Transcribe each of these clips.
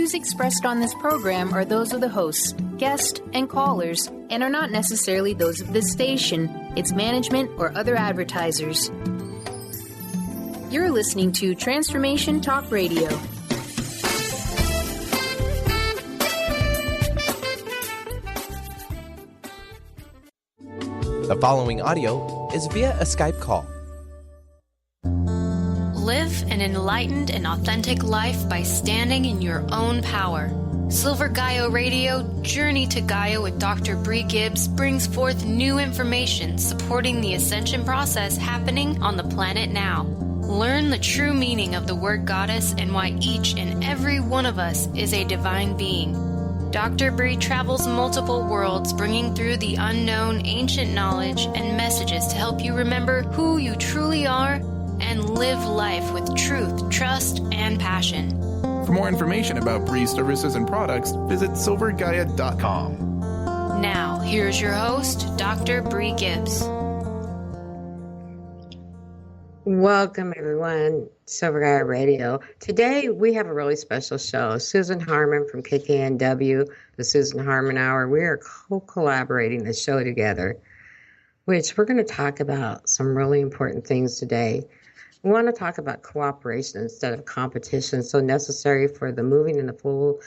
views expressed on this program are those of the hosts, guests, and callers, and are not necessarily those of this station, its management, or other advertisers. You're listening to Transformation Talk Radio. The following audio is via a Skype call. Live an enlightened and authentic life by standing in your own power. Silver Gaia Radio, Journey to Gaia with Dr. Brie Gibbs brings forth new information supporting the ascension process happening on the planet now. Learn the true meaning of the word goddess and why each and every one of us is a divine being. Dr. Brie travels multiple worlds, bringing through the unknown ancient knowledge and messages to help you remember who you truly are and live life with truth, trust, and passion. For more information about Brie's services and products, visit silver-gaia.com. Now, here's your host, Dr. Brie Gibbs. Welcome, everyone, Silver Gaia Radio. Today, we have a really special show. Susan Harmon from KKNW, the Susan Harmon Hour. We are co-collaborating the show together, which we're going to talk about some really important things today. We want to talk about cooperation instead of competition, so necessary for the moving in the full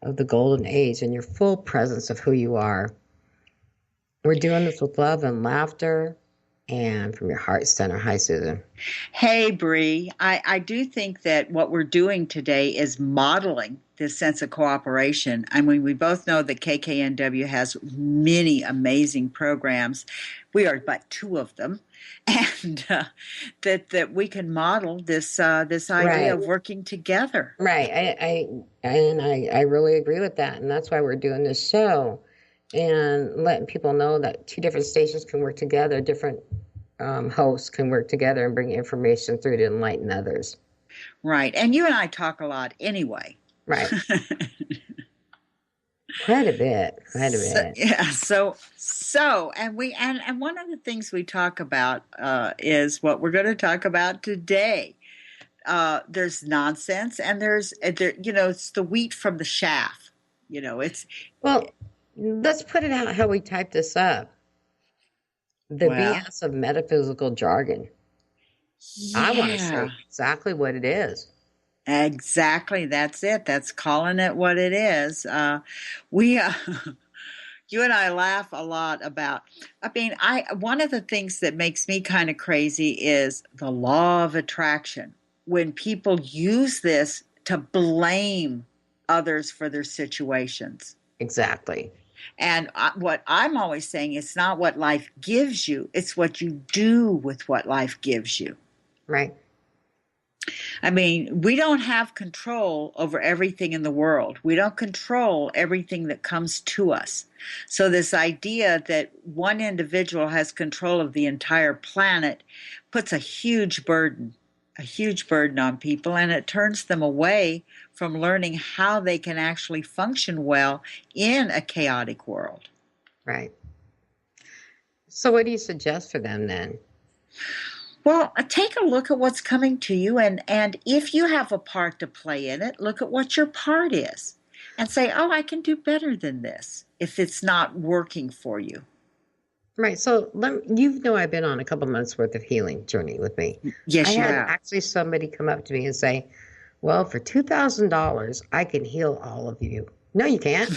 of the golden age and your full presence of who you are. We're doing this with love and laughter and from your heart center. Hi, Susan. Hey, Brie. I do think that what we're doing today is modeling this sense of cooperation. I mean, we both know that KKNW has many amazing programs. We are but two of them. And that we can model this idea of working together. Right. I really agree with that. And that's why we're doing this show and letting people know that two different stations can work together, different hosts can work together and bring information through to enlighten others. Right. And you and I talk a lot anyway. Right. Quite a bit. So, and one of the things we talk about is what we're going to talk about today. There's nonsense, and it's the wheat from the chaff. Well, let's put it out how we type this up. The B.S of Metaphysical Jargon. Yeah. I want to say exactly what it is. Exactly. That's it. That's calling it what it is. You and I laugh a lot about, one of the things that makes me kind of crazy is the law of attraction. When people use this to blame others for their situations. Exactly. And what I'm always saying, it's not what life gives you, it's what you do with what life gives you. Right. I mean, we don't have control over everything in the world. We don't control everything that comes to us. So this idea that one individual has control of the entire planet puts a huge burden on people, and it turns them away from learning how they can actually function well in a chaotic world. Right. So what do you suggest for them then? Well, take a look at what's coming to you, and if you have a part to play in it, look at what your part is and say, oh, I can do better than this if it's not working for you. Right. So I've been on a couple months worth of healing journey with me. Yes, I you had have. actually somebody come up to me and say, well, for $2,000, I can heal all of you. No, you can't.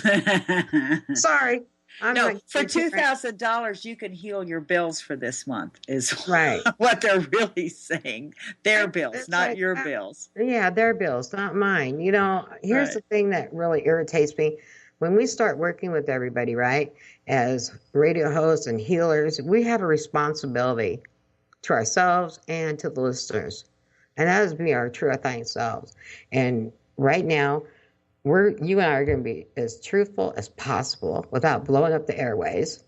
Sorry. For $2,000, you can heal your bills for this month, is right. What they're really saying. Their bills, not your bills. Yeah, their bills, not mine. Here's the thing that really irritates me. When we start working with everybody, right, as radio hosts and healers, we have a responsibility to ourselves and to the listeners. And that is be our true authentic selves. And right now, you and I are going to be as truthful as possible without blowing up the airways,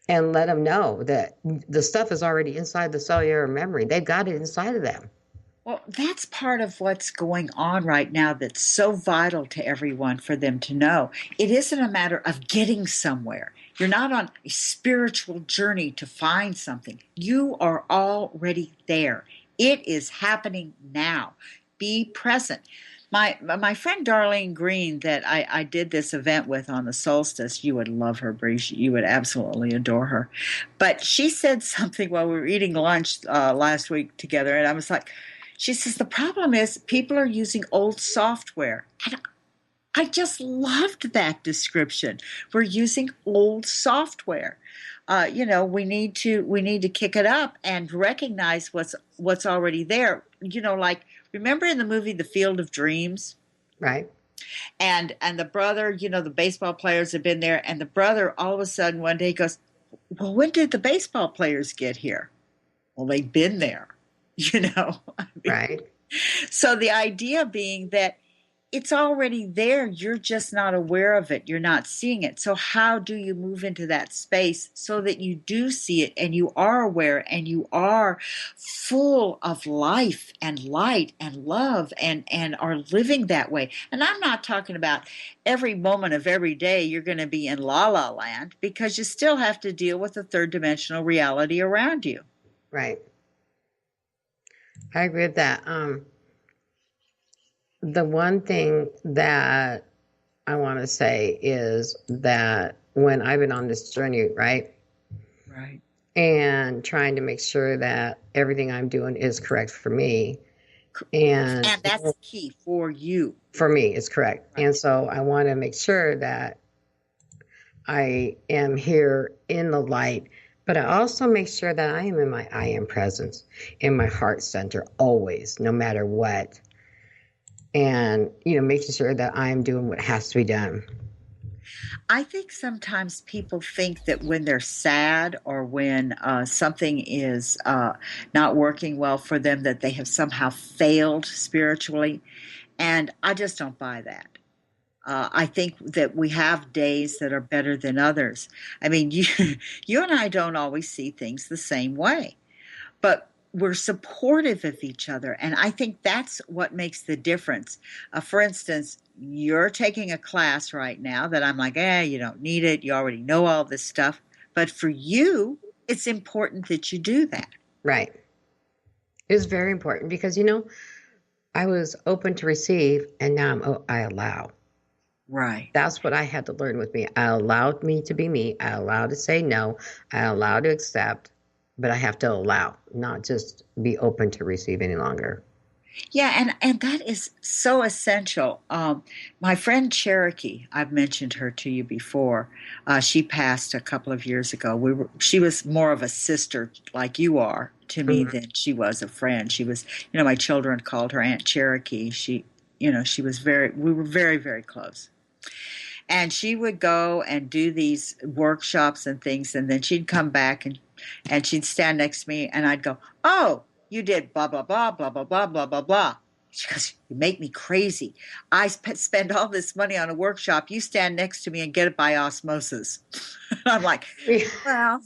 and let them know that the stuff is already inside the cellular memory. They've got it inside of them. Well, that's part of what's going on right now that's so vital to everyone for them to know. It isn't a matter of getting somewhere. You're not on a spiritual journey to find something. You are already there. It is happening now. Be present. My friend Darlene Green that I did this event with on the solstice, you would love her, Bree. You would absolutely adore her. But she said something while we were eating lunch last week together, and I was like, she says, the problem is people are using old software. And I just loved that description. We're using old software. We need to kick it up and recognize what's already there. Like, remember in the movie The Field of Dreams? Right. And the brother, the baseball players have been there, and the brother all of a sudden one day goes, well, when did the baseball players get here? Well, they've been there, Right. So the idea being that it's already there. You're just not aware of it. You're not seeing it. So how do you move into that space so that you do see it and you are aware and you are full of life and light and love and are living that way? And I'm not talking about every moment of every day you're going to be in la la land, because you still have to deal with the third dimensional reality around you. Right. I agree with that. The one thing that I want to say is that when I've been on this journey, right, and trying to make sure that everything I'm doing is correct for me, and that's key for you. For me, it's correct. Right. And so I want to make sure that I am here in the light, but I also make sure that I am in my I am presence, in my heart center, always, no matter what. And, making sure that I'm doing what has to be done. I think sometimes people think that when they're sad or when something is not working well for them, that they have somehow failed spiritually. And I just don't buy that. I think that we have days that are better than others. I mean, you and I don't always see things the same way. But we're supportive of each other, and I think that's what makes the difference. For instance, you're taking a class right now that I'm like, you don't need it. You already know all this stuff. But for you, it's important that you do that. Right. It's very important because, I was open to receive, and now I allow. Right. That's what I had to learn with me. I allowed me to be me. I allowed to say no. I allowed to accept. But I have to allow, not just be open to receive any longer. Yeah, and that is so essential. My friend Cherokee, I've mentioned her to you before. She passed a couple of years ago. She was more of a sister like you are to me than she was a friend. She was, my children called her Aunt Cherokee. We were very, very close. And she would go and do these workshops and things, and then she'd come back and she'd stand next to me, and I'd go, oh, you did blah, blah, blah, blah, blah, blah, blah, blah, blah. She goes, you make me crazy. I spend all this money on a workshop. You stand next to me and get it by osmosis. I'm like, well,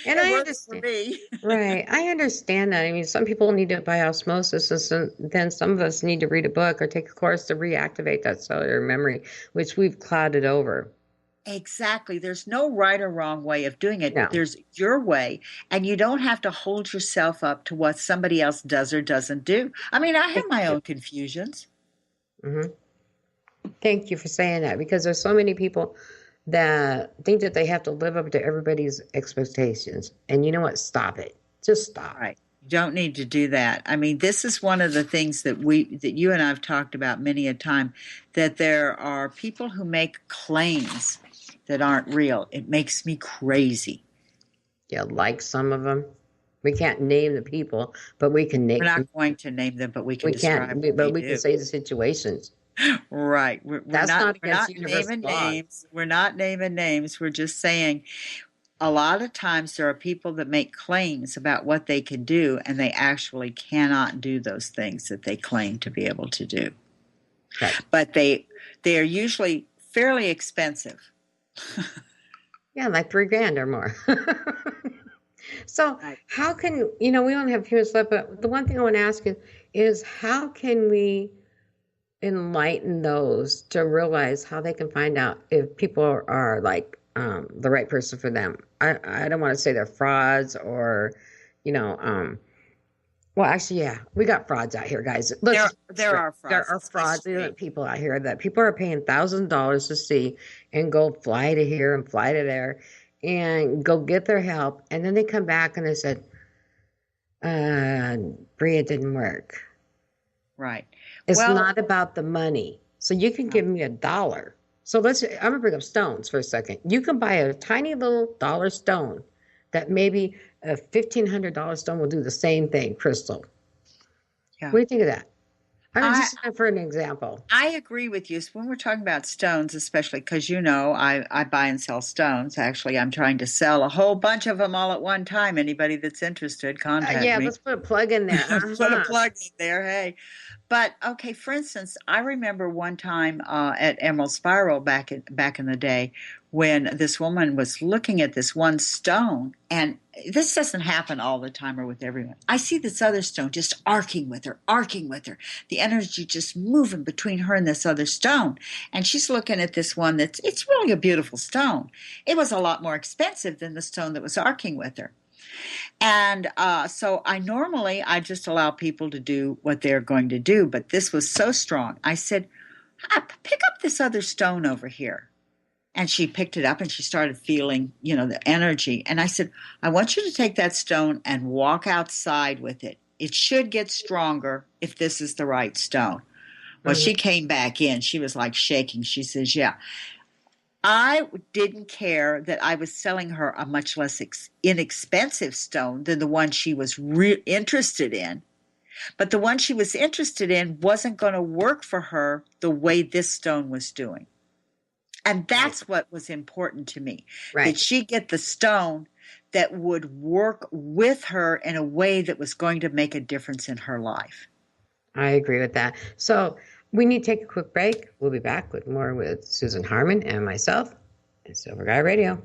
and I understand. For me. Right. I understand that. I mean, some people need it by osmosis, and then some of us need to read a book or take a course to reactivate that cellular memory, which we've clouded over. Exactly. There's no right or wrong way of doing it. No. There's your way, and you don't have to hold yourself up to what somebody else does or doesn't do. I mean, I have my own confusions. Mm-hmm. Thank you for saying that, because there's so many people that think that they have to live up to everybody's expectations. And you know what? Stop it. Just stop. Right. You don't need to do that. I mean, this is one of the things that you and I have talked about many a time, that there are people who make claims that aren't real. It makes me crazy. Yeah, like some of them. We can't name the people, but we can name. We're not going to name them, but we can describe them. But we can say the situations. Right. We're not naming law. names. We're not naming names. We're just saying a lot of times there are people that make claims about what they can do, and they actually cannot do those things that they claim to be able to do. Right. But they are usually fairly expensive. Yeah, like $3,000 or more. So how can, we don't have too much left, but the one thing I want to ask is how can we enlighten those to realize how they can find out if people are like the right person for them? I don't want to say they're frauds or Well, actually, yeah, we got frauds out here, guys. There are frauds. There are fraudulent people out here that people are paying $1,000 to see and go fly to here and fly to there and go get their help. And then they come back and they said, Brie, it didn't work. Right. It's not about the money. So you can give me $1. So I'm going to bring up stones for a second. You can buy a tiny little dollar stone that maybe a $1,500 stone will do the same thing, crystal. Yeah. What do you think of that? I'm just for an example. I agree with you. So when we're talking about stones, especially because, I buy and sell stones. Actually, I'm trying to sell a whole bunch of them all at one time. Anybody that's interested, contact me. Let's put a plug in there. Put a plug in there, hey. But, okay, for instance, I remember one time at Emerald Spiral back in the day when this woman was looking at this one stone, and this doesn't happen all the time or with everyone. I see this other stone just arcing with her. The energy just moving between her and this other stone. And she's looking at this one it's really a beautiful stone. It was a lot more expensive than the stone that was arcing with her. And so I just allow people to do what they're going to do. But this was so strong. I said, pick up this other stone over here. And she picked it up and she started feeling, the energy. And I said, I want you to take that stone and walk outside with it. It should get stronger if this is the right stone. Well, she came back in. She was like shaking. She says, yeah. I didn't care that I was selling her a much less inexpensive stone than the one she was interested in. But the one she was interested in wasn't going to work for her the way this stone was doing. And that's what was important to me, that she get the stone that would work with her in a way that was going to make a difference in her life. I agree with that. So we need to take a quick break. We'll be back with more with Susan Harmon and myself and Silver Gaia Radio.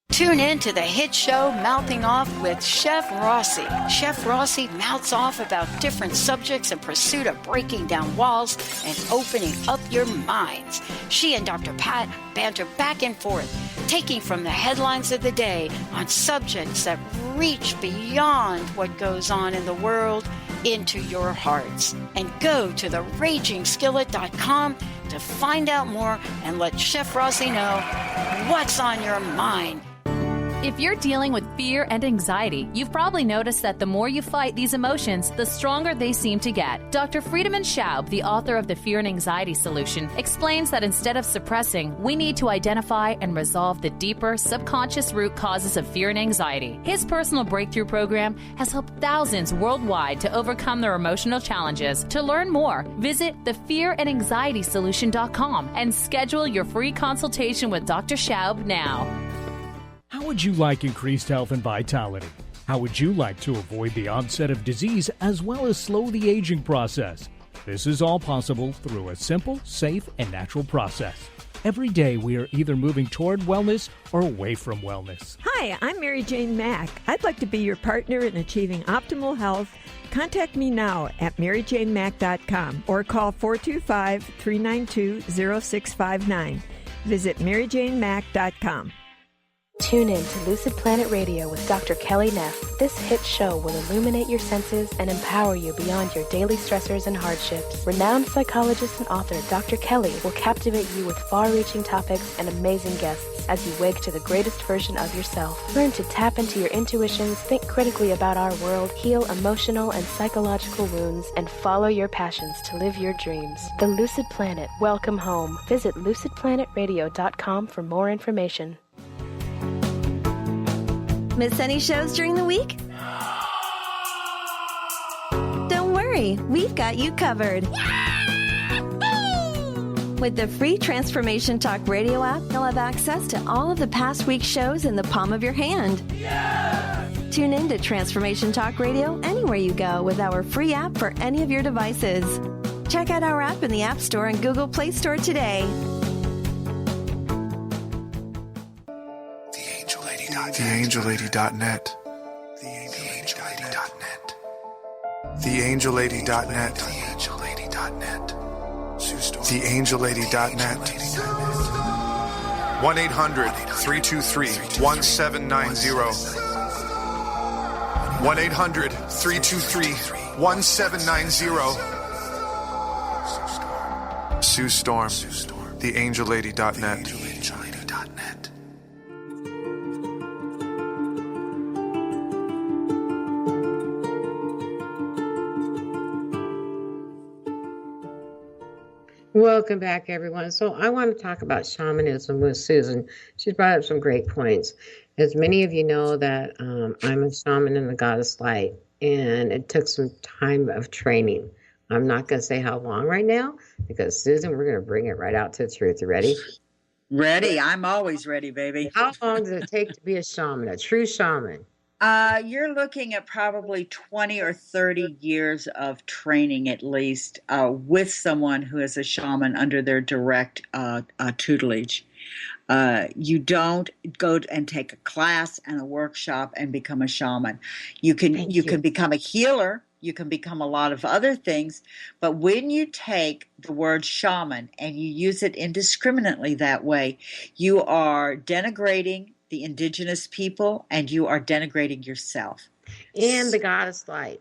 Tune in to the hit show Mouthing Off with Chef Rossi. Chef Rossi mouths off about different subjects in pursuit of breaking down walls and opening up your minds. She and Dr. Pat banter back and forth, taking from the headlines of the day on subjects that reach beyond what goes on in the world into your hearts. And go to theragingskillet.com to find out more and let Chef Rossi know what's on your mind. If you're dealing with fear and anxiety, you've probably noticed that the more you fight these emotions, the stronger they seem to get. Dr. Friedemann Schaub, the author of The Fear and Anxiety Solution, explains that instead of suppressing, we need to identify and resolve the deeper, subconscious root causes of fear and anxiety. His personal breakthrough program has helped thousands worldwide to overcome their emotional challenges. To learn more, visit thefearandanxietysolution.com and schedule your free consultation with Dr. Schaub now. How would you like increased health and vitality? How would you like to avoid the onset of disease as well as slow the aging process? This is all possible through a simple, safe, and natural process. Every day we are either moving toward wellness or away from wellness. Hi, I'm Mary Jane Mack. I'd like to be your partner in achieving optimal health. Contact me now at maryjanemack.com or call 425-392-0659. Visit maryjanemack.com. Tune in to Lucid Planet Radio with Dr. Kelly Neff. This hit show will illuminate your senses and empower you beyond your daily stressors and hardships. Renowned psychologist and author Dr. Kelly will captivate you with far-reaching topics and amazing guests as you wake to the greatest version of yourself. Learn to tap into your intuitions, think critically about our world, heal emotional and psychological wounds, and follow your passions to live your dreams. The Lucid Planet. Welcome home. Visit lucidplanetradio.com for more information. Miss any shows during the week? Don't worry, we've got you covered. With the free Transformation Talk Radio app, you'll have access to all of the past week's shows in the palm of your hand. Tune in to Transformation Talk Radio anywhere you go with our free app for any of your devices. Check out our app in the App Store and Google Play Store today. TheAngelLady.net. TheAngelLady.net. TheAngelLady.net. TheAngelLady.net. 1-800-323-1790. 1-800-323-1790. Sue Storm, TheAngelLady.net. Welcome back, everyone. So I want to talk about shamanism with Susan. She's brought up some great points. As many of you know that I'm a shaman in the goddess light, and it took some time of training. I'm not going to say how long right now, because Susan, we're going to bring it right out to the truth. You ready? Ready. I'm always ready, baby. How long does it take to be a shaman, a true shaman? You're looking at probably 20 or 30 years of training at least with someone who is a shaman under their direct tutelage. You don't go and take a class and a workshop and become a shaman. You can become a healer. You can become a lot of other things. But when you take the word shaman and you use it indiscriminately that way, you are denigrating the indigenous people, and you are denigrating yourself. And the goddess light.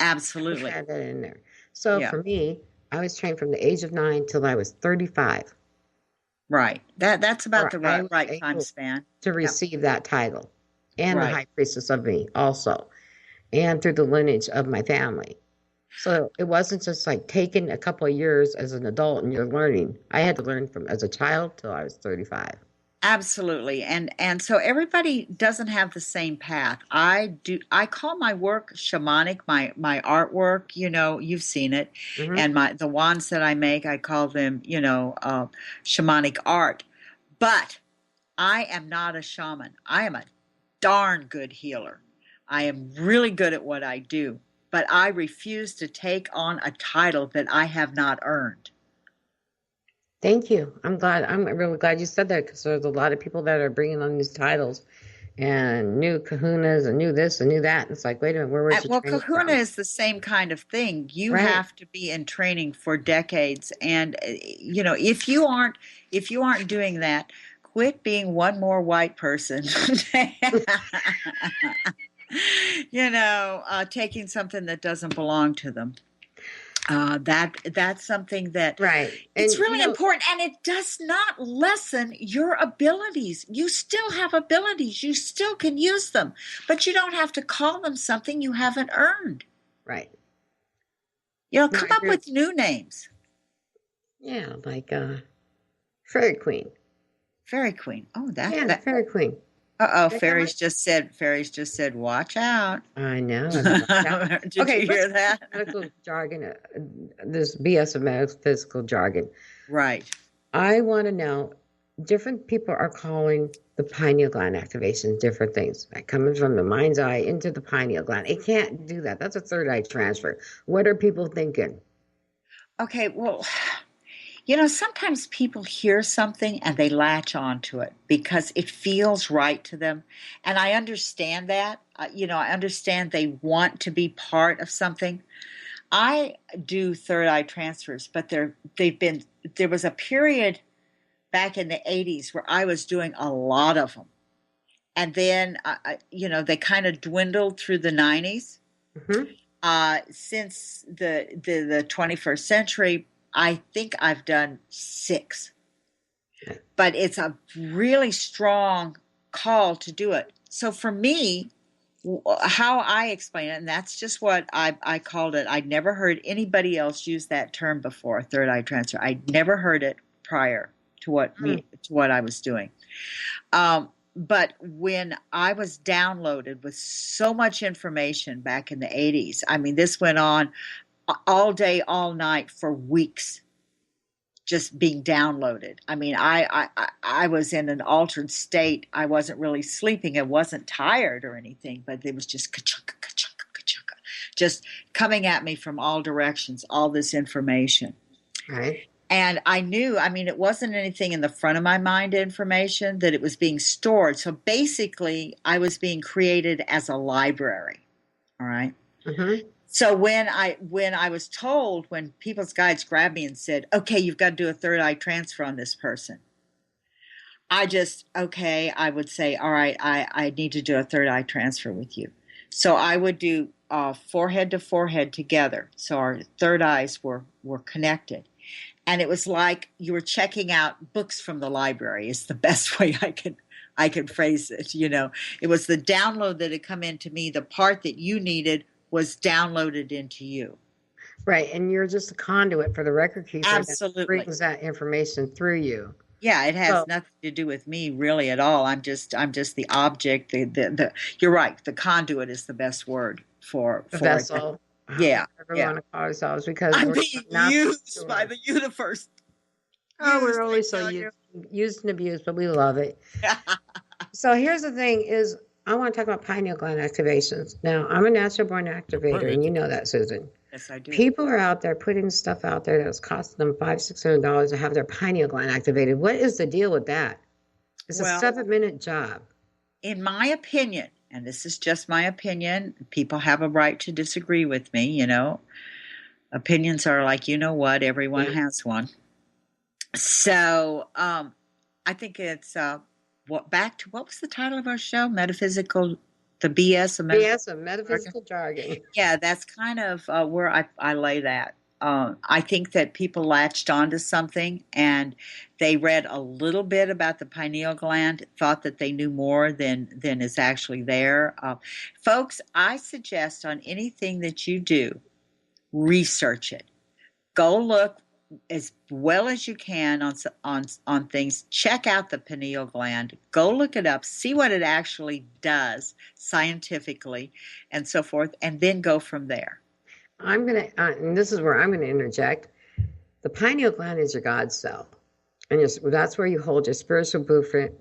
Absolutely. I had that in there. So for me, I was trained from the age of 9 till I was 35. Right. That's about the right time span. To receive that title. And the high priestess of me also. And through the lineage of my family. So it wasn't just like taking a couple of years as an adult and you're learning. I had to learn from as a child till I was 35. Absolutely. And so everybody doesn't have the same path. I call my work shamanic, my artwork, you've seen it. Mm-hmm. And the wands that I make, I call them, shamanic art. But I am not a shaman. I am a darn good healer. I am really good at what I do, but I refuse to take on a title that I have not earned. Thank you. I'm really glad you said that, because there's a lot of people that are bringing on these titles and new kahunas and new this and new that. And it's like, wait a minute, where was your training kahuna from? Is the same kind of thing. You have to be in training for decades. And, if you aren't doing that, quit being one more white person. Taking something that doesn't belong to them. That's something that it's really important, and it does not lessen your abilities. You still have abilities. You still can use them, but you don't have to call them something you haven't earned. Right. Come up with new names. Yeah, like Fairy Queen. Fairy Queen. Oh, Fairy Queen. Fairies just said, watch out. I know. Did you hear that? Medical jargon, this B.S of Metaphysical Jargon. Right. I want to know, different people are calling the pineal gland activation different things. Like coming from the mind's eye into the pineal gland. It can't do that. That's a third eye transfer. What are people thinking? Okay, well, sometimes people hear something and they latch onto it because it feels right to them. And I understand that. I understand they want to be part of something. I do third eye transfers, but there was a period back in the 80s where I was doing a lot of them. And then, they kind of dwindled through the 90s. Mm-hmm. Since the 21st century, I think I've done 6, but it's a really strong call to do it. So for me, how I explain it, and that's just what I called it. I'd never heard anybody else use that term before, third eye transfer. I'd never heard it prior to what I was doing. But when I was downloaded with so much information back in the 80s, I mean, this went on all day, all night for weeks, just being downloaded. I mean, I was in an altered state. I wasn't really sleeping. I wasn't tired or anything, but it was just ka-chunka, ka-chunka, ka-chunka, just coming at me from all directions, all this information. Right. And I knew, it wasn't anything in the front of my mind information, that it was being stored. So basically, I was being created as a library. All right. Mm-hmm. So when I was told, when people's guides grabbed me and said, okay, you've got to do a third eye transfer on this person, I would say, all right, I need to do a third eye transfer with you. So I would do forehead to forehead together. So our third eyes were connected. And it was like you were checking out books from the library is the best way I could phrase it. It was the download that had come into me. The part that you needed was downloaded into you. Right. And you're just a conduit for the record keeper. Absolutely. That brings that information through you. Yeah, it has nothing to do with me really at all. I'm just the object. You're right. The conduit is the best word for the vessel. Yeah. We want to call ourselves because I'm being used by the universe. Oh, we're always so used and abused, but we love it. So here's the thing is I want to talk about pineal gland activations. Now, I'm a natural born activator, and you know that, Susan. Yes, I do. People are out there putting stuff out there that's costing them $500-$600 to have their pineal gland activated. What is the deal with that? It's a 7-minute job. In my opinion, and this is just my opinion, people have a right to disagree with me, Opinions are like, what, everyone has one. So I think it's, what was the title of our show? The B.S of Metaphysical Jargon. Yeah, that's kind of where I lay that. I think that people latched onto something and they read a little bit about the pineal gland, thought that they knew more than is actually there. Folks, I suggest on anything that you do, research it. Go look as well as you can on things. Check out the pineal gland. Go look it up. See what it actually does scientifically and so forth, and then go from there. I'm going to, and this is where I'm going to interject. The pineal gland is your God cell. And that's where you hold your spiritual blueprint,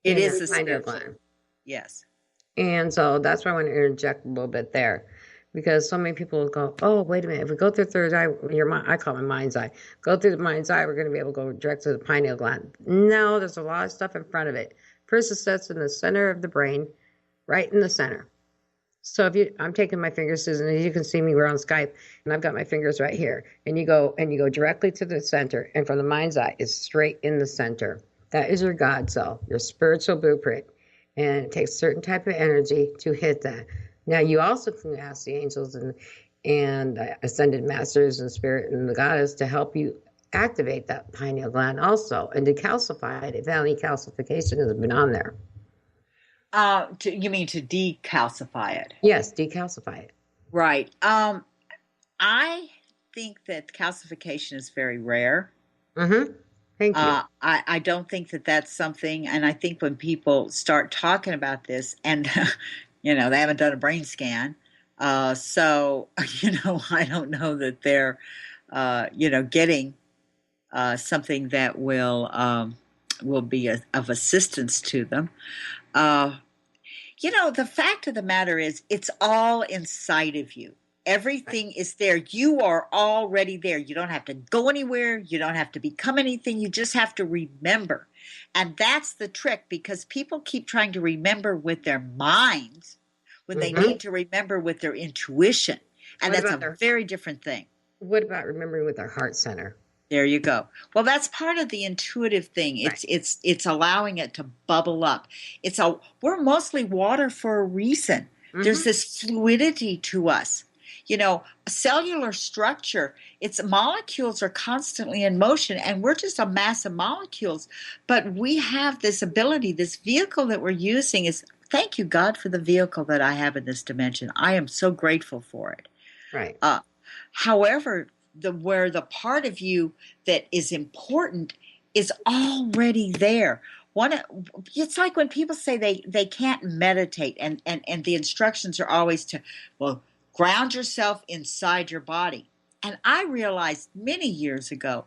It is the pineal gland. Yes. And so that's why I want to interject a little bit there. Because so many people go, oh, wait a minute. If we go through third eye, I call it mind's eye. Go through the mind's eye, we're going to be able to go direct to the pineal gland. No, there's a lot of stuff in front of it. First, it sits in the center of the brain, right in the center. So I'm taking my fingers, Susan, as you can see me, we're on Skype, and I've got my fingers right here. And you go directly to the center, and from the mind's eye, it's straight in the center. That is your God cell, your spiritual blueprint. And it takes a certain type of energy to hit that. Now, you also can ask the angels and ascended masters and spirit and the goddess to help you activate that pineal gland also and decalcify it if any calcification has been on there. You mean to decalcify it? Yes, decalcify it. Right. I think that calcification is very rare. Mm-hmm. Thank you. I don't think that that's something, and I think when people start talking about this and they haven't done a brain scan. So, I don't know that they're, getting something that will be of assistance to them. The fact of the matter is it's all inside of you. Everything is there. You are already there. You don't have to go anywhere. You don't have to become anything. You just have to remember. And that's the trick, because people keep trying to remember with their minds when they need to remember with their intuition. And that's a very different thing. What about remembering with our heart center? There you go. Well, that's part of the intuitive thing. It's allowing it to bubble up. We're mostly water for a reason. Mm-hmm. There's this fluidity to us. Cellular structure, its molecules are constantly in motion, and we're just a mass of molecules. But we have this ability, this vehicle that we're using is, thank you, God, for the vehicle that I have in this dimension. I am so grateful for it. Right. However, where the part of you that is important is already there. It's like when people say they can't meditate, and the instructions are always to, ground yourself inside your body. And I realized many years ago,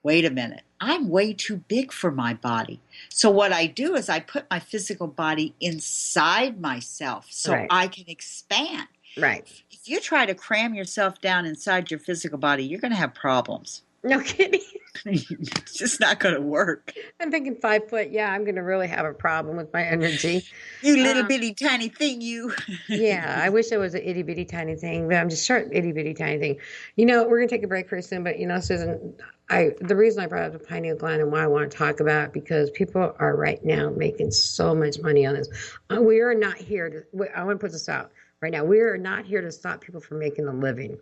wait a minute, I'm way too big for my body. So what I do is I put my physical body inside myself so I can expand. Right. If you try to cram yourself down inside your physical body, you're going to have problems. No kidding. It's just not going to work. I'm thinking 5 foot. Yeah, I'm going to really have a problem with my energy. You little bitty tiny thing, you. Yeah, I wish I was an itty bitty tiny thing, but I'm just short, itty bitty tiny thing. You know, we're going to take a break pretty soon, but Susan, the reason I brought up the pineal gland and why I want to talk about it, because people are right now making so much money on this. We are not here to, I want to put this out right now. We are not here to stop people from making a living.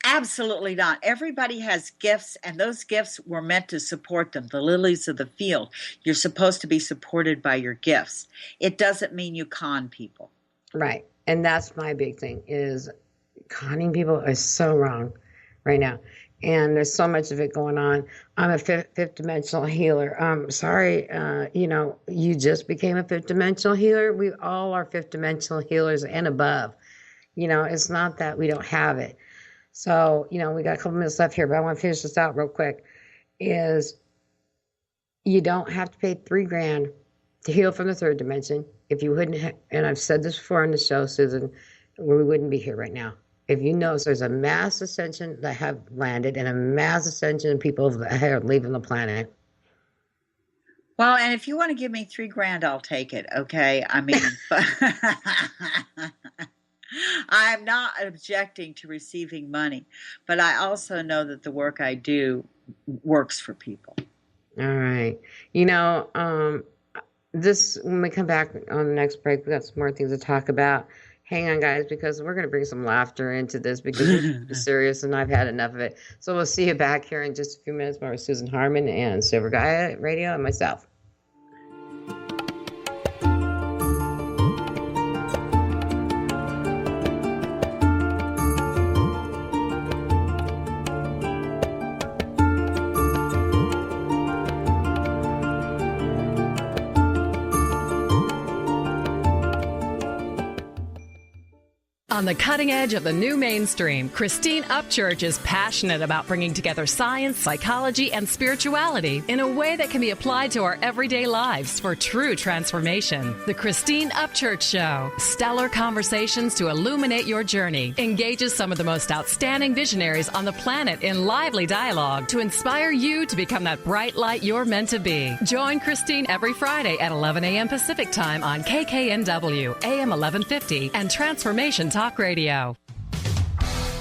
Absolutely not. Everybody has gifts, and those gifts were meant to support them. The lilies of the field. You're supposed to be supported by your gifts. It doesn't mean you con people. Right. And that's my big thing, is conning people is so wrong right now. And there's so much of it going on. I'm a fifth dimensional healer. Sorry, you just became a fifth dimensional healer. We all are fifth dimensional healers and above. It's not that we don't have it. So, we got a couple minutes left here, but I want to finish this out real quick, is you don't have to pay $3,000 to heal from the third dimension. If you wouldn't, and I've said this before on the show, Susan, we wouldn't be here right now. If you notice, there's a mass ascension that have landed and a mass ascension of people that are leaving the planet. Well, and if you want to give me $3,000, I'll take it. Okay. I mean, I'm not objecting to receiving money, but I also know that the work I do works for people. All right. When we come back on the next break, we got some more things to talk about. Hang on, guys, because we're going to bring some laughter into this because it's serious and I've had enough of it. So we'll see you back here in just a few minutes more with Susan Harmon and Silver Gaia Radio and myself. On the cutting edge of the new mainstream, Christine Upchurch is passionate about bringing together science, psychology, and spirituality in a way that can be applied to our everyday lives for true transformation. The Christine Upchurch Show, stellar conversations to illuminate your journey, engages some of the most outstanding visionaries on the planet in lively dialogue to inspire you to become that bright light you're meant to be. Join Christine every Friday at 11 a.m. Pacific Time on KKNW, AM 1150, and Transformation Talk Radio.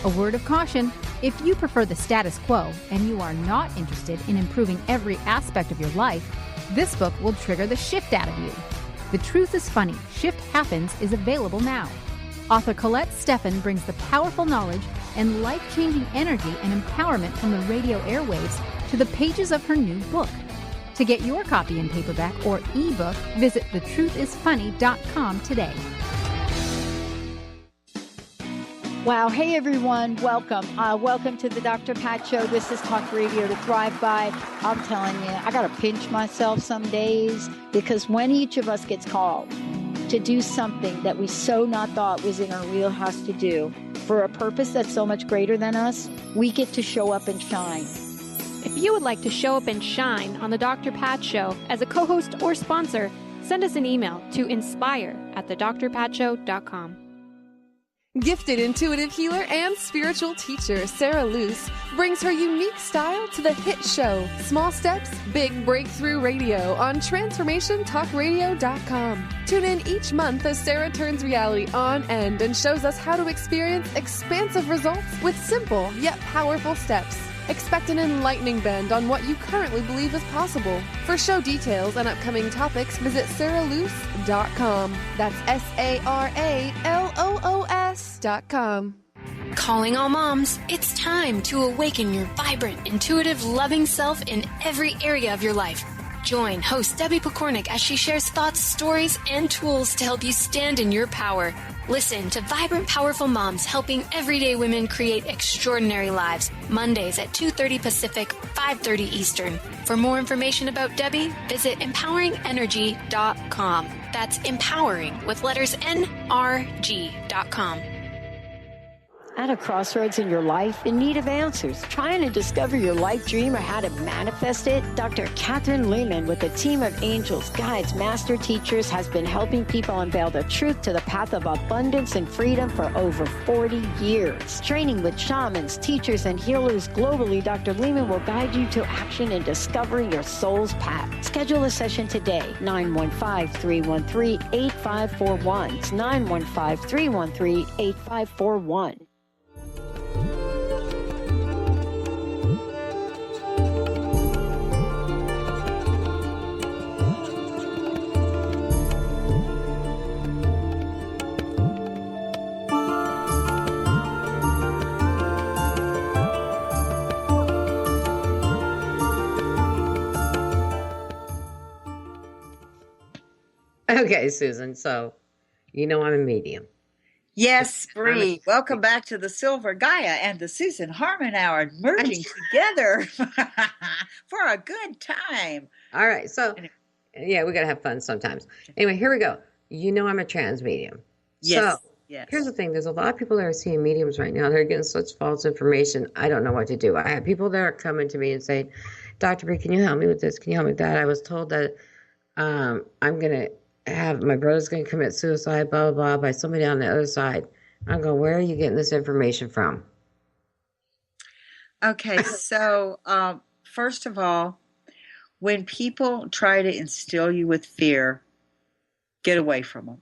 A word of caution: if you prefer the status quo and you are not interested in improving every aspect of your life, this book will trigger the shift out of you. The Truth is Funny, Shift Happens is available now. Author Colette Steffen brings the powerful knowledge and life-changing energy and empowerment from the radio airwaves to the pages of her new book. To get your copy in paperback or ebook, visit thetruthisfunny.com today. Wow. Hey, everyone. Welcome. Welcome to the Dr. Pat Show. This is Talk Radio to Thrive By. I'm telling you, I got to pinch myself some days, because when each of us gets called to do something that we so not thought was in our wheelhouse to do for a purpose that's so much greater than us, we get to show up and shine. If you would like to show up and shine on the Dr. Pat Show as a co-host or sponsor, send us an email to inspire@thedrpatshow.com. Gifted intuitive healer and spiritual teacher Sarah Luce brings her unique style to the hit show Small Steps, Big Breakthrough Radio on TransformationTalkRadio.com. Tune in each month as Sarah turns reality on end and shows us how to experience expansive results with simple yet powerful steps. Expect an enlightening bend on what you currently believe is possible. For show details and upcoming topics, visit sarahluce.com. That's SARALOOS.com. Calling all moms, it's time to awaken your vibrant, intuitive, loving self in every area of your life. Join host Debbie Pokornik as she shares thoughts, stories, and tools to help you stand in your power. Listen to Vibrant, Powerful Moms helping everyday women create extraordinary lives. Mondays at 2:30 Pacific, 5:30 Eastern. For more information about Debbie, visit empoweringenergy.com. That's empowering with letters NRG.com. At a crossroads in your life, in need of answers, trying to discover your life dream or how to manifest it? Dr. Catherine Lehman, with a team of angels, guides, master teachers, has been helping people unveil the truth to the path of abundance and freedom for over 40 years. Training with shamans, teachers, and healers globally, Dr. Lehman will guide you to action in discovering your soul's path. Schedule a session today, 915-313-8541. It's 915-313-8541. Okay, Susan. So, I'm a medium. Yes, Brie. Welcome back to the Silver Gaia and the Susan Harmon Hour, merging together for a good time. All right. So, yeah, we got to have fun sometimes. Anyway, here we go. I'm a trans medium. Yes. So, here's the thing. There's a lot of people that are seeing mediums right now. They're getting such false information. I don't know what to do. I have people that are coming to me and saying, Dr. Brie, can you help me with this? Can you help me with that? I was told that I'm going to my brother's going to commit suicide, blah, blah, blah, by somebody on the other side. I'm going, where are you getting this information from? Okay, so first of all, when people try to instill you with fear, get away from them.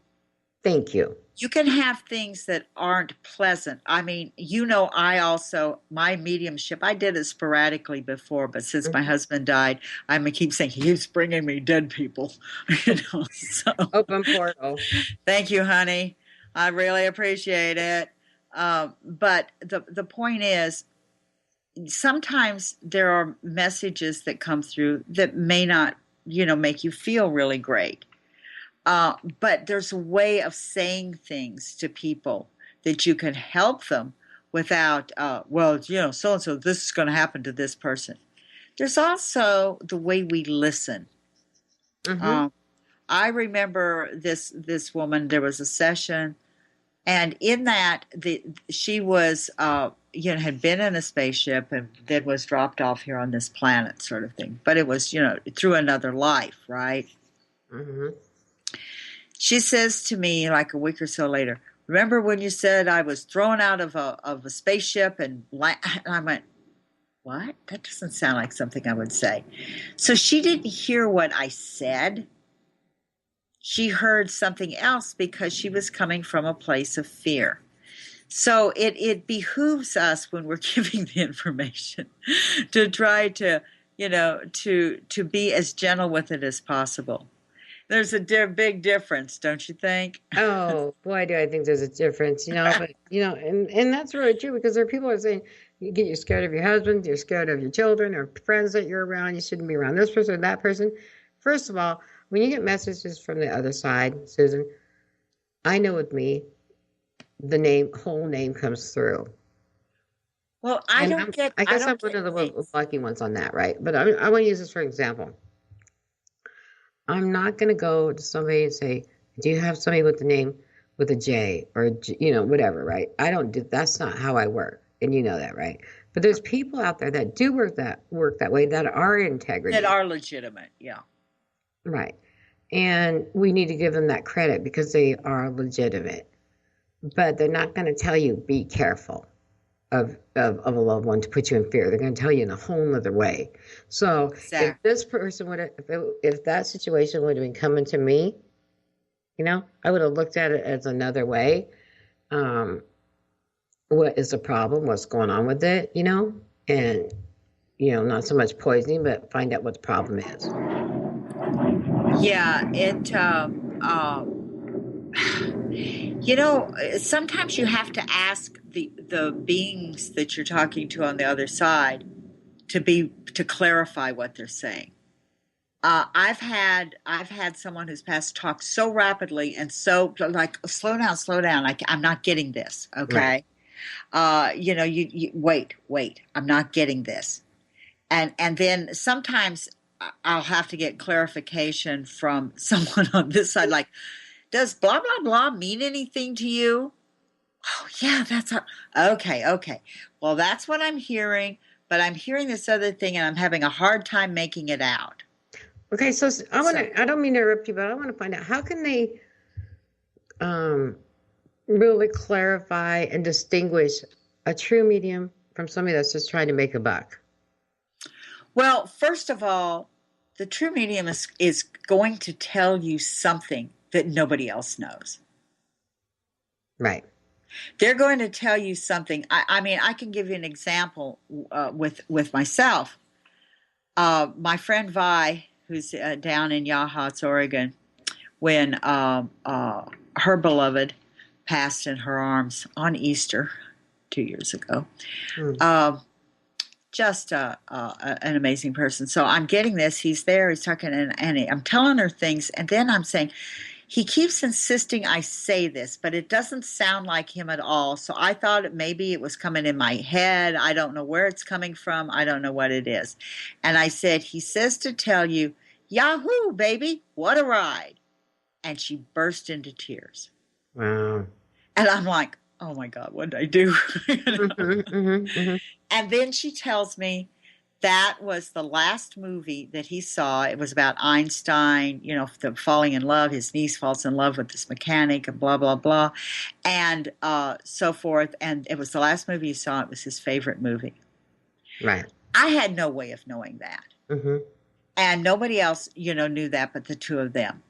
Thank you. You can have things that aren't pleasant. I mean, my mediumship, I did it sporadically before, but since my husband died, I'm going to keep saying, he keeps bringing me dead people. So. Open portal. Thank you, honey. I really appreciate it. But the point is, sometimes there are messages that come through that may not, make you feel really great. But there's a way of saying things to people that you can help them without, so-and-so, this is going to happen to this person. There's also the way we listen. Mm-hmm. I remember this woman, there was a session, and in that, she was, had been in a spaceship and then was dropped off here on this planet sort of thing. But it was, through another life, right? Mm-hmm. She says to me like a week or so later, remember when you said I was thrown out of a spaceship and I went, what? That doesn't sound like something I would say. So she didn't hear what I said. She heard something else because she was coming from a place of fear. So it behooves us when we're giving the information to try to, to be as gentle with it as possible. There's a big difference, don't you think? Oh, boy, do I think there's a difference, but, and that's really true because there are people who are saying, you're scared of your husband, you're scared of your children or friends that you're around, you shouldn't be around this person or that person. First of all, when you get messages from the other side, Susan, I know with me, the whole name comes through. Well, I guess I'm one of the lucky ones on that, right? But I want to use this for example. I'm not going to go to somebody and say, do you have somebody with the name with a J or, whatever, right? That's not how I work. And you know that, right? But there's people out there that do work that way that are integrity. That are legitimate, yeah. Right. And we need to give them that credit because they are legitimate. But they're not going to tell you, be careful of a loved one to put you in fear. They're going to tell you in a whole other way. So if this person if that situation would have been coming to me, I would have looked at it as another way. What is the problem? What's going on with it? And, not so much poisoning, but find out what the problem is. Yeah, sometimes you have to ask the beings that you're talking to on the other side to clarify what they're saying. I've had someone who's passed talk so rapidly and so like slow down. I'm not getting this. Okay, right. You wait. I'm not getting this, and then sometimes I'll have to get clarification from someone on this side, like, does blah blah blah mean anything to you? Oh, yeah, okay. Well, that's what I'm hearing, but I'm hearing this other thing, and I'm having a hard time making it out. Okay, so I don't mean to interrupt you, but I want to find out, how can they really clarify and distinguish a true medium from somebody that's just trying to make a buck? Well, first of all, the true medium is going to tell you something that nobody else knows. Right. They're going to tell you something. I mean, I can give you an example with myself. My friend Vi, who's down in Yachats, Oregon, when her beloved passed in her arms on Easter 2 years ago. Just an amazing person. So I'm getting this. He's there. He's talking, and I'm telling her things, and then I'm saying, he keeps insisting I say this, but it doesn't sound like him at all. So I thought maybe it was coming in my head. I don't know where it's coming from. I don't know what it is. And I said, he says to tell you, Yahoo, baby, what a ride. And she burst into tears. Wow. And I'm like, oh my God, what did I do? And then she tells me that was the last movie that he saw. It was about Einstein, the falling in love. His niece falls in love with this mechanic and blah, blah, blah, and so forth. And it was the last movie he saw. It was his favorite movie. Right. I had no way of knowing that. And nobody else, knew that but the two of them.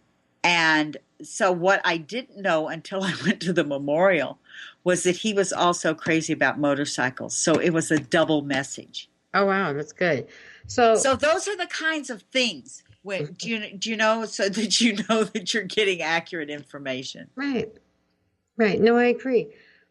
And so what I didn't know until I went to the memorial was that he was also crazy about motorcycles. So it was a double message. Oh, wow. That's good. So those are the kinds of things. Do you know, so that you know that you're getting accurate information. Right. No, I agree.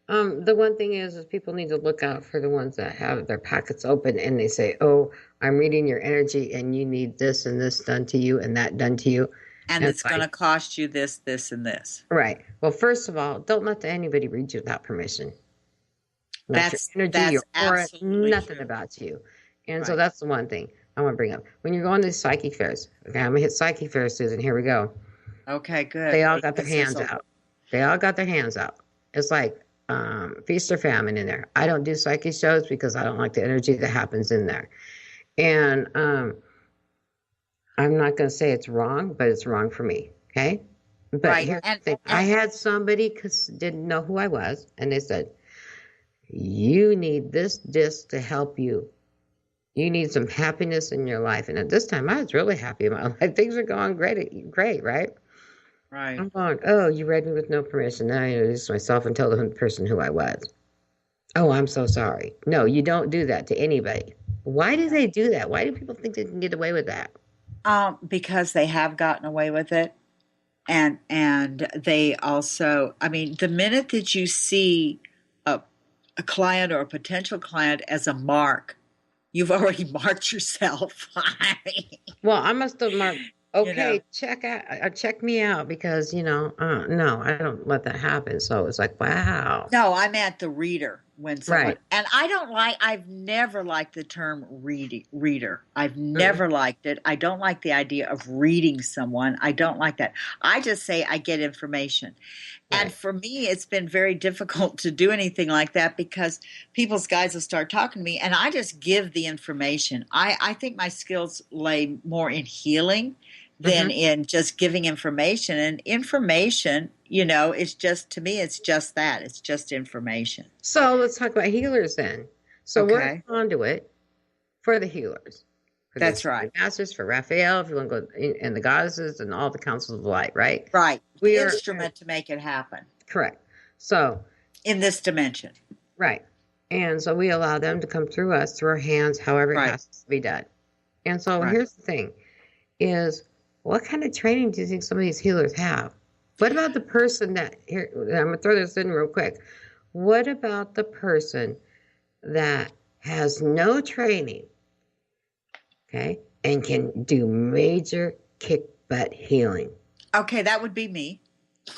The one thing is people need to look out for the ones that have their pockets open and they say, oh, I'm reading your energy and you need this and this done to you and that done to you. And it's going to cost you this, this, and this. Right. Well, first of all, don't let anybody read you without permission. That's your energy, your aura, absolutely nothing true. about you. And so that's the one thing I want to bring up. When you're going to psychic fairs, okay, I'm going to hit psychic fairs, Susan. Here we go. Okay, good. They all got their hands out. It's like feast or famine in there. I don't do psychic shows because I don't like the energy that happens in there. And I'm not going to say it's wrong, but it's wrong for me. Okay. But here's the thing. I had somebody because didn't know who I was, and they said, you need this disc to help you. You need some happiness in your life. And at this time, I was really happy in my life. Things are going great, right? Right. I'm going, oh, you read me with no permission. Now I introduce myself and tell the person who I was. Oh, I'm so sorry. No, you don't do that to anybody. Why do they do that? Why do people think they can get away with that? Because they have gotten away with it. And they also, the minute that you see a client or a potential client as a mark, you've already marked yourself. Well, I must have marked, okay, check me out because, no, I don't let that happen. So it's like, wow. No, I'm at the reader when someone, right. And I've never liked the term reader. I've never liked it. I don't like the idea of reading someone. I don't like that. I just say I get information. Right. And for me, it's been very difficult to do anything like that because people's guides will start talking to me and I just give the information. I think my skills lay more in healing than in just giving information. And information, it's just, to me, it's just that. It's just information. So let's talk about healers then. So we're a conduit for the healers. That's right. Masters, for Raphael, if you want to go, and the goddesses and all the councils of light, right? Right. We are instrument to make it happen. Correct. So in this dimension. Right. And so we allow them to come through us, through our hands, however it has to be done. And so here's the thing is, what kind of training do you think some of these healers have? What about the person that, here, I'm going to throw this in real quick. What about the person that has no training, okay, and can do major kick butt healing? Okay, that would be me.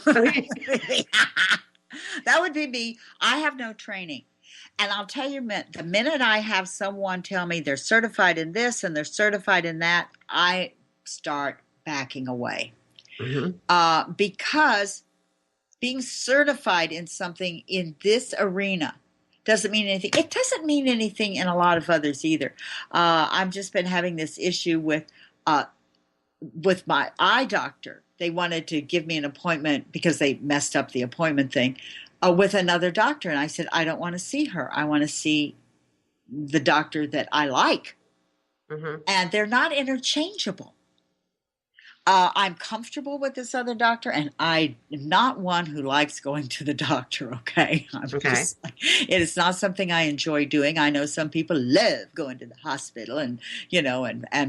Okay. That would be me. I have no training. And I'll tell you, the minute I have someone tell me they're certified in this and they're certified in that, I start backing away. Because being certified in something in this arena doesn't mean anything. It doesn't mean anything in a lot of others either. I've just been having this issue with my eye doctor. They wanted to give me an appointment because they messed up the appointment thing with another doctor. And I said, I don't want to see her. I want to see the doctor that I like. Mm-hmm. And they're not interchangeable. I'm comfortable with this other doctor, and I'm not one who likes going to the doctor, okay? It is not something I enjoy doing. I know some people love going to the hospital and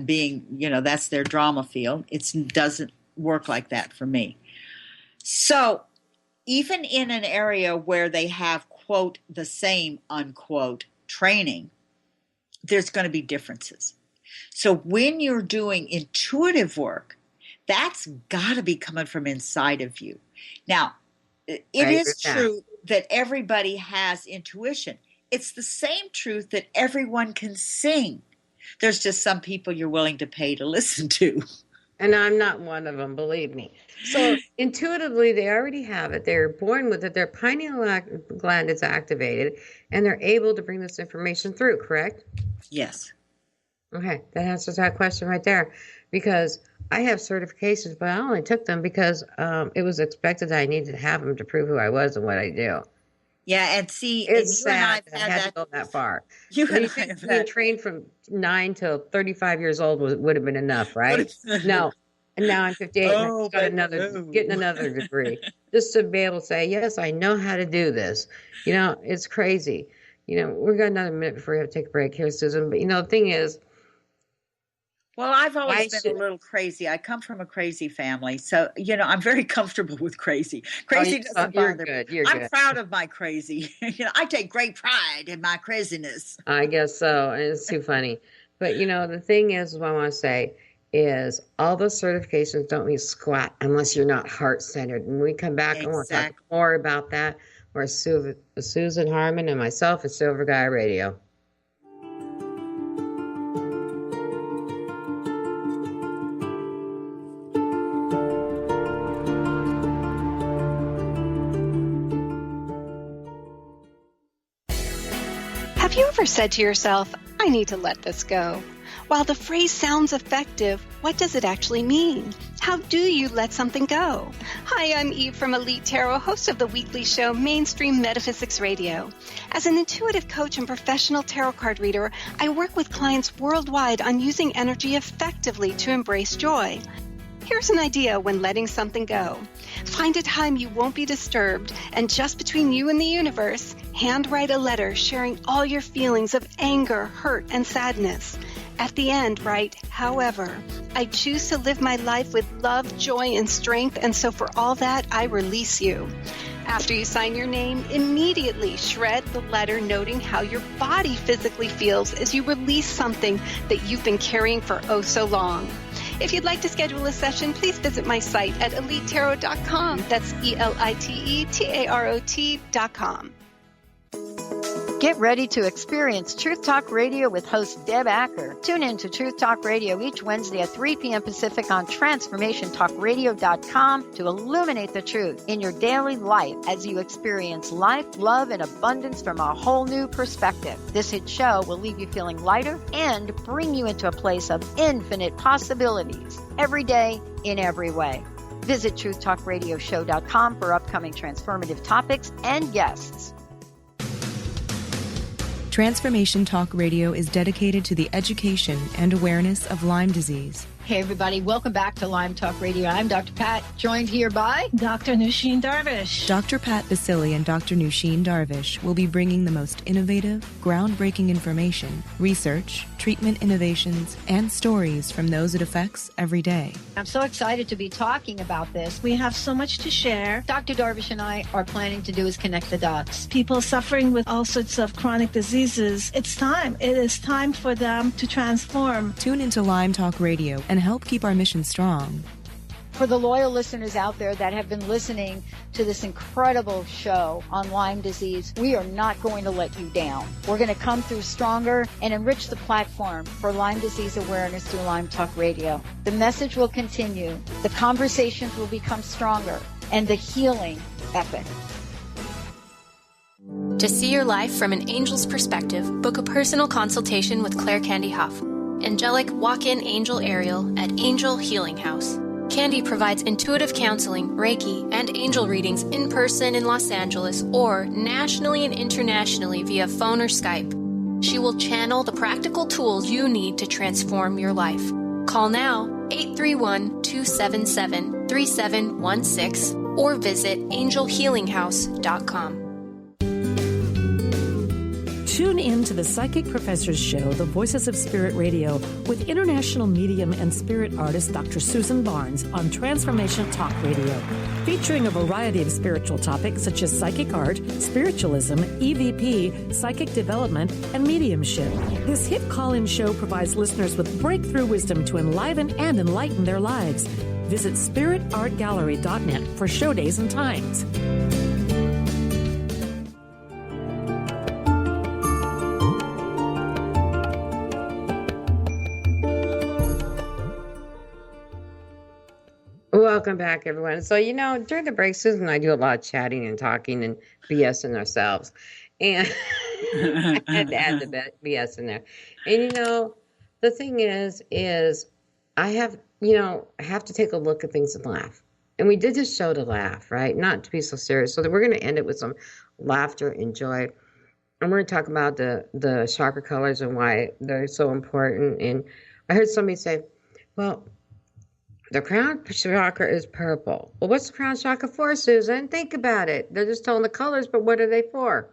being, that's their drama field. It doesn't work like that for me. So even in an area where they have, quote, the same, unquote, training, there's going to be differences. So when you're doing intuitive work, that's got to be coming from inside of you. Now, it is true that everybody has intuition. It's the same truth that everyone can sing. There's just some people you're willing to pay to listen to. And I'm not one of them, believe me. So intuitively, they already have it. They're born with it. Their pineal gland is activated, and they're able to bring this information through, correct? Yes. Okay, that answers that question right there. Because I have certifications, but I only took them because it was expected that I needed to have them to prove who I was and what I do. Yeah, and see, it's sad that I had to go that far. You being trained from 9 till 35 years old would have been enough, right? No, and now I'm 58 and I'm getting another degree just to be able to say, yes, I know how to do this. It's crazy. We've got another minute before we have to take a break here, Susan. But the thing is. Well, I've always been a little crazy. I come from a crazy family. So, I'm very comfortable with crazy. Crazy doesn't bother me. I'm proud of my crazy. I take great pride in my craziness. I guess so. It's too funny. But, the thing is, what I want to say is all those certifications don't mean squat unless you're not heart-centered. When we come back, I want to talk more about that. We're Susan Harmon and myself at Silver Gaia Radio. Have you ever said to yourself, I need to let this go? While the phrase sounds effective, what does it actually mean? How do you let something go? Hi, I'm Eve from Elite Tarot, host of the weekly show Mainstream Metaphysics Radio. As an intuitive coach and professional tarot card reader, I work with clients worldwide on using energy effectively to embrace joy. Here's an idea when letting something go. Find a time you won't be disturbed, and just between you and the universe, handwrite a letter sharing all your feelings of anger, hurt, and sadness. At the end, write, however, I choose to live my life with love, joy, and strength, and so for all that, I release you. After you sign your name, immediately shred the letter noting how your body physically feels as you release something that you've been carrying for oh so long. If you'd like to schedule a session, please visit my site at elitetarot.com. That's ELITETAROT.com. Get ready to experience Truth Talk Radio with host Deb Acker. Tune in to Truth Talk Radio each Wednesday at 3 p.m. Pacific on TransformationTalkRadio.com to illuminate the truth in your daily life as you experience life, love, and abundance from a whole new perspective. This hit show will leave you feeling lighter and bring you into a place of infinite possibilities every day in every way. Visit TruthTalkRadioshow.com for upcoming transformative topics and guests. Transformation Talk Radio is dedicated to the education and awareness of Lyme disease. Hey, everybody. Welcome back to Lyme Talk Radio. I'm Dr. Pat, joined here by Dr. Nusheen Darvish. Dr. Pat Basili and Dr. Nusheen Darvish will be bringing the most innovative, groundbreaking information, research, treatment innovations, and stories from those it affects every day. I'm so excited to be talking about this. We have so much to share. Dr. Darvish and I are planning to do is connect the dots. People suffering with all sorts of chronic diseases, it's time. It is time for them to transform. Tune into Lyme Talk Radio and help keep our mission strong. For the loyal listeners out there that have been listening to this incredible show on Lyme disease, we are not going to let you down. We're going to come through stronger and enrich the platform for Lyme disease awareness through Lyme Talk Radio. The message will continue, the conversations will become stronger, and the healing epic. To see your life from an angel's perspective, book a personal consultation with Claire Candy Huff, angelic walk-in angel Ariel at Angel Healing House. Candy provides intuitive counseling, Reiki, and angel readings in person in Los Angeles or nationally and internationally via phone or Skype. She will channel the practical tools you need to transform your life. Call now 831-277-3716 or visit angelhealinghouse.com. Tune in to the Psychic Professor's Show, The Voices of Spirit Radio, with international medium and spirit artist Dr. Susan Barnes on Transformation Talk Radio, featuring a variety of spiritual topics such as psychic art, spiritualism, EVP, psychic development, and mediumship. This hit call-in show provides listeners with breakthrough wisdom to enliven and enlighten their lives. Visit spiritartgallery.net for show days and times. Welcome back, everyone. So, during the break, Susan and I do a lot of chatting and talking and BSing ourselves. And I had to add the BS in there. And, the thing is I have to take a look at things and laugh. And we did this show to laugh, right? Not to be so serious. So that we're going to end it with some laughter and joy. And we're going to talk about the chakra colors and why they're so important. And I heard somebody say, well, the crown chakra is purple. Well, what's the crown chakra for, Susan? Think about it. They're just telling the colors, but what are they for?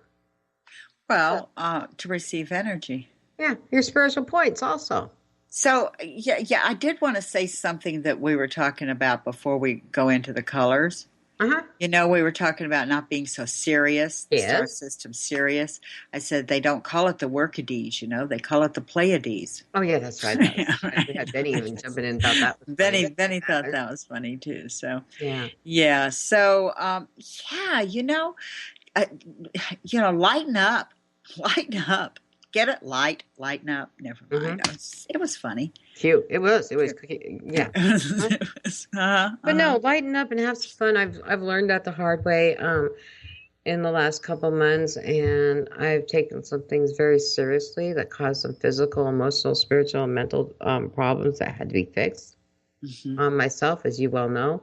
Well, to receive energy. Yeah, your spiritual points also. So, yeah, I did want to say something that we were talking about before we go into the colors. Uh-huh. We were talking about not being so serious, the Yes. star system serious. I said they don't call it the Workades, they call it the Pleiades. Oh, yeah, that's right. We had Benny even jumping in and thought that was Benny funny. thought that was funny too. So Yeah. So lighten up, get it lighten up. Never mind. It was funny. Cute. It was. Yeah. But no, lighten up and have some fun. I've learned that the hard way in the last couple months, and I've taken some things very seriously that caused some physical, emotional, spiritual, and mental problems that had to be fixed on myself, as you well know.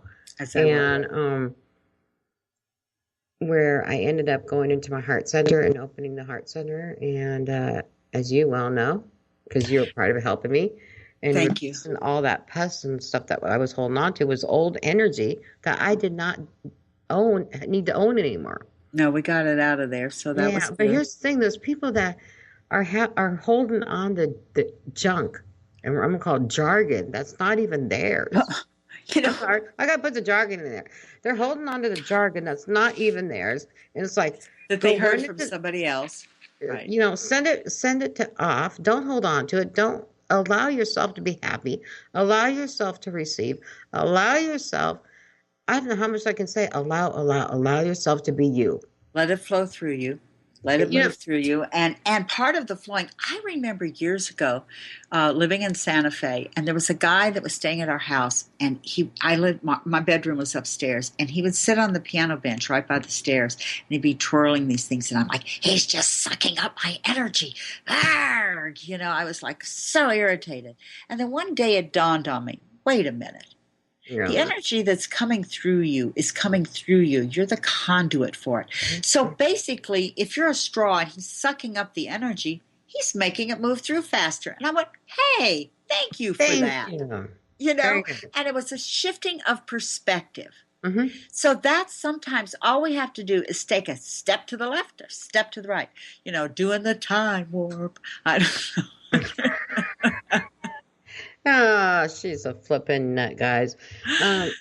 Where I ended up going into my heart center and opening the heart center, and as you well know, because you were part of helping me. And thank you. And all that pus and stuff that I was holding on to was old energy that I did not need to own anymore. No, we got it out of there, so that was good. But here's the thing: there's people that are holding on to the junk, and I'm gonna call it jargon. That's not even theirs. I gotta put the jargon in there. They're holding on to the jargon that's not even theirs, and it's like that they heard from somebody else. Right. Send it to off. Don't hold on to it. Don't allow yourself to be happy. Allow yourself to receive. Allow yourself. I don't know how much I can say. Allow yourself to be you. Let it flow through you. Let it move through you. And part of the flowing, I remember years ago living in Santa Fe, and there was a guy that was staying at our house, and my bedroom was upstairs, and he would sit on the piano bench right by the stairs, and he'd be twirling these things, and I'm like, he's just sucking up my energy. I was like so irritated. And then one day it dawned on me, wait a minute. Yeah. The energy that's coming through you is coming through you. You're the conduit for it. So basically, if you're a straw and he's sucking up the energy, he's making it move through faster. And I went, hey, thank you for that. And it was a shifting of perspective. Mm-hmm. So that's sometimes all we have to do is take a step to the left or step to the right. Doing the time warp. I don't know. Oh, she's a flippin' nut, guys. I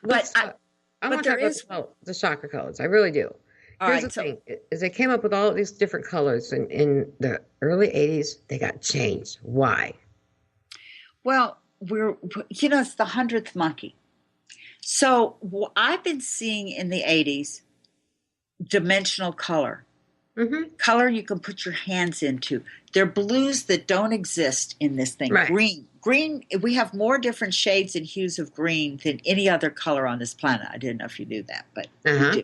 want to talk about the chakra colors. I really do. Here's the thing: is they came up with all of these different colors, and in the early '80s, they got changed. Why? Well, it's the 100th monkey. So I've been seeing in the '80s dimensional color. Color you can put your hands into. They're blues that don't exist in this thing. Right. Green, we have more different shades and hues of green than any other color on this planet. I didn't know if you knew that, but we do.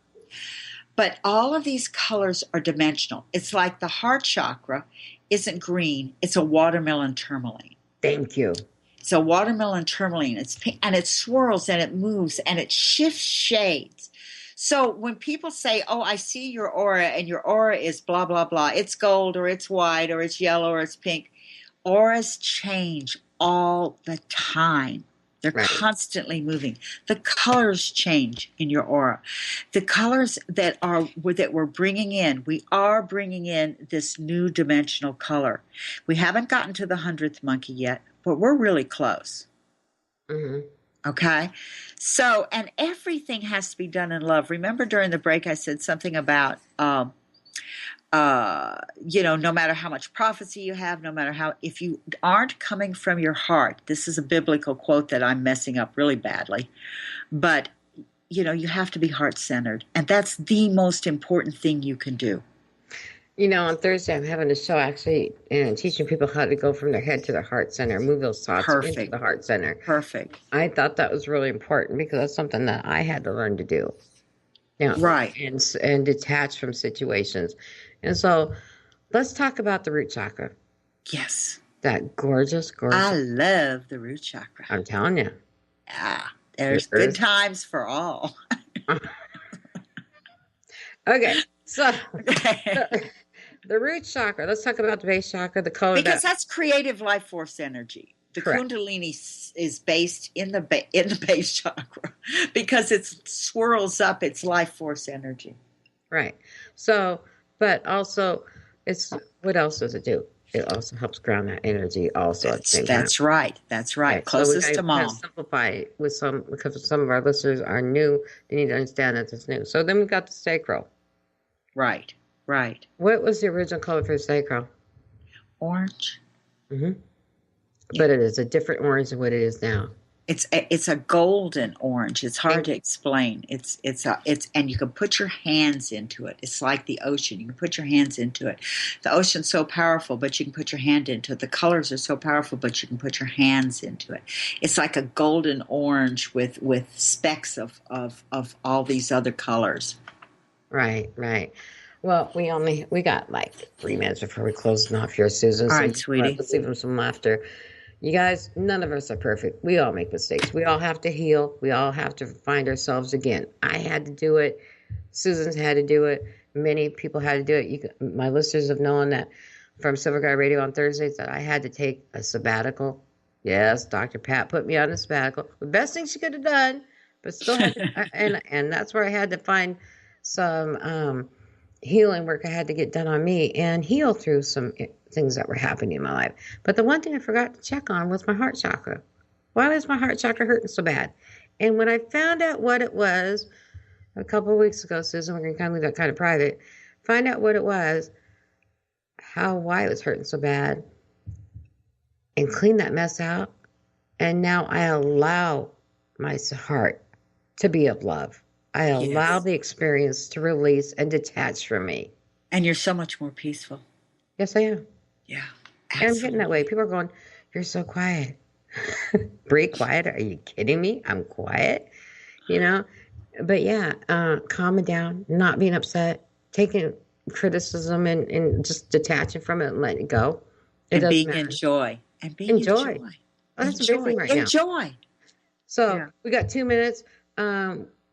But all of these colors are dimensional. It's like the heart chakra isn't green. It's a watermelon tourmaline. Thank you. It's a watermelon tourmaline. It's pink, and it swirls and it moves and it shifts shades. So when people say, oh, I see your aura and your aura is blah, blah, blah, it's gold or it's white or it's yellow or it's pink, auras change all the time. They're constantly moving. The colors change in your aura. The colors that we're bringing in, we are bringing in this new dimensional color. We haven't gotten to the 100th monkey yet, but we're really close. Okay? So, and everything has to be done in love. Remember during the break I said something about, no matter how much prophecy you have, no matter how, if you aren't coming from your heart, this is a biblical quote that I'm messing up really badly, but, you have to be heart-centered. And that's the most important thing you can do. On Thursday, I'm having a show actually and teaching people how to go from their head to their heart center, move those thoughts into the heart center. Perfect. I thought that was really important because that's something that I had to learn to do. Right. And detach from situations. And so let's talk about the root chakra. Yes. That gorgeous. I love the root chakra. I'm telling you. Yeah. There's good times for all. Okay. So the root chakra, let's talk about the base chakra, the color. Because that's creative life force energy. The Kundalini is based in the base chakra because it swirls up its life force energy. Right. So, but also, what else does it do? It also helps ground that energy also at the same time. That's right. That's right. Closest to mom. Simplify it with because some of our listeners are new. They need to understand that it's new. So then we've got the sacral. Right. What was the original color for the sacral? Orange. But it is a different orange than what it is now. It's a golden orange. It's hard to explain. It's and you can put your hands into it. It's like the ocean. You can put your hands into it. The ocean's so powerful, but you can put your hand into it. The colors are so powerful, but you can put your hands into it. It's like a golden orange with specks of all these other colors. Right. Well, we got like 3 minutes before we close off here, Susan. All right, sweetie. Let's leave them some laughter. You guys, none of us are perfect. We all make mistakes. We all have to heal. We all have to find ourselves again. I had to do it. Susan's had to do it. Many people had to do it. My listeners have known that from Silver Gaia Radio on Thursdays that I had to take a sabbatical. Yes, Dr. Pat put me on a sabbatical. The best thing she could have done, but still had to, and that's where I had to find some healing work I had to get done on me and heal through some things that were happening in my life. But the one thing I forgot to check on was my heart chakra. Why is my heart chakra hurting so bad? And when I found out what it was a couple of weeks ago, Susan, we're going to kind of leave that kind of private, find out what it was, why it was hurting so bad, and clean that mess out. And now I allow my heart to be of love. I allow the experience to release and detach from me. And you're so much more peaceful. Yes, I am. Yeah. Absolutely. And I'm getting that way. People are going, you're so quiet. Brie, quiet? Are you kidding me? I'm quiet, But yeah, calming down, not being upset, taking criticism and just detaching from it and letting it go. And being in joy. And being in joy. Oh, that's a big thing right now. Enjoy. So we got 2 minutes.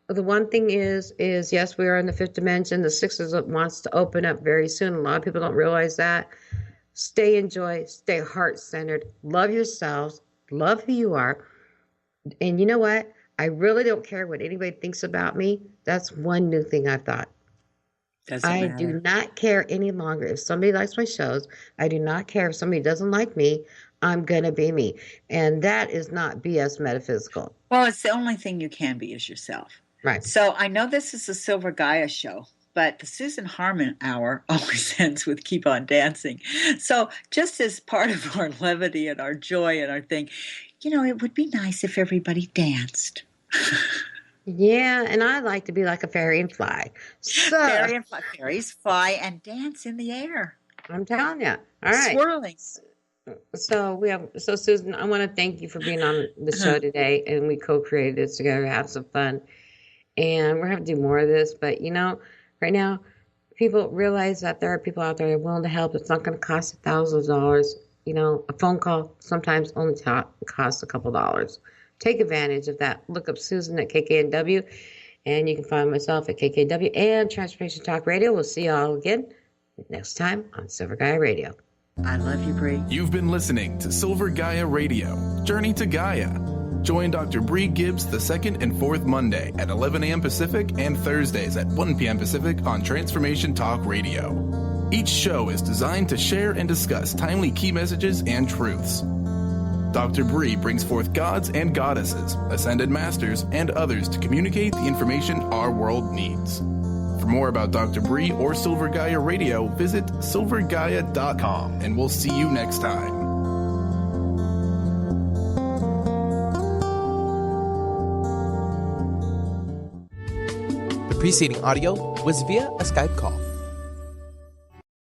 The one thing is yes, we are in the fifth dimension. The sixth wants to open up very soon. A lot of people don't realize that. Stay in joy. Stay heart-centered. Love yourselves. Love who you are. And you know what? I really don't care what anybody thinks about me. That's one new thing I've thought. I do not care any longer. If somebody likes my shows, I do not care if somebody doesn't like me. I'm going to be me. And that is not B.S. Metaphysical. Well, it's the only thing you can be is yourself. Right. So I know this is a Silver Gaia show, but the Susan Harmon hour always ends with Keep On Dancing. So just as part of our levity and our joy and our thing, it would be nice if everybody danced. Yeah, and I like to be like a fairy and fly. So, Fairy and fly. Fairies fly and dance in the air. I'm telling you. All right. Swirling. So Susan, I want to thank you for being on the show today, and we co-created this together, have some fun, and we're going to do more of this. But right now, people realize that there are people out there that are willing to help. It's not going to cost $1,000. A phone call sometimes only costs a couple dollars. Take advantage of that. Look up Susan at KKNW, and you can find myself at KKNW and Transformation Talk Radio. We'll see you all again next time on Silver Gaia Radio. I love you, Brie. You've been listening to Silver Gaia Radio, Journey to Gaia. Join Dr. Brie Gibbs the second and fourth Monday at 11 a.m. Pacific and Thursdays at 1 p.m. Pacific on Transformation Talk Radio. Each show is designed to share and discuss timely key messages and truths. Dr. Brie brings forth gods and goddesses, ascended masters, and others to communicate the information our world needs. For more about Dr. Brie or Silver Gaia Radio, visit silver-gaia.com, and we'll see you next time. The preceding audio was via a Skype call.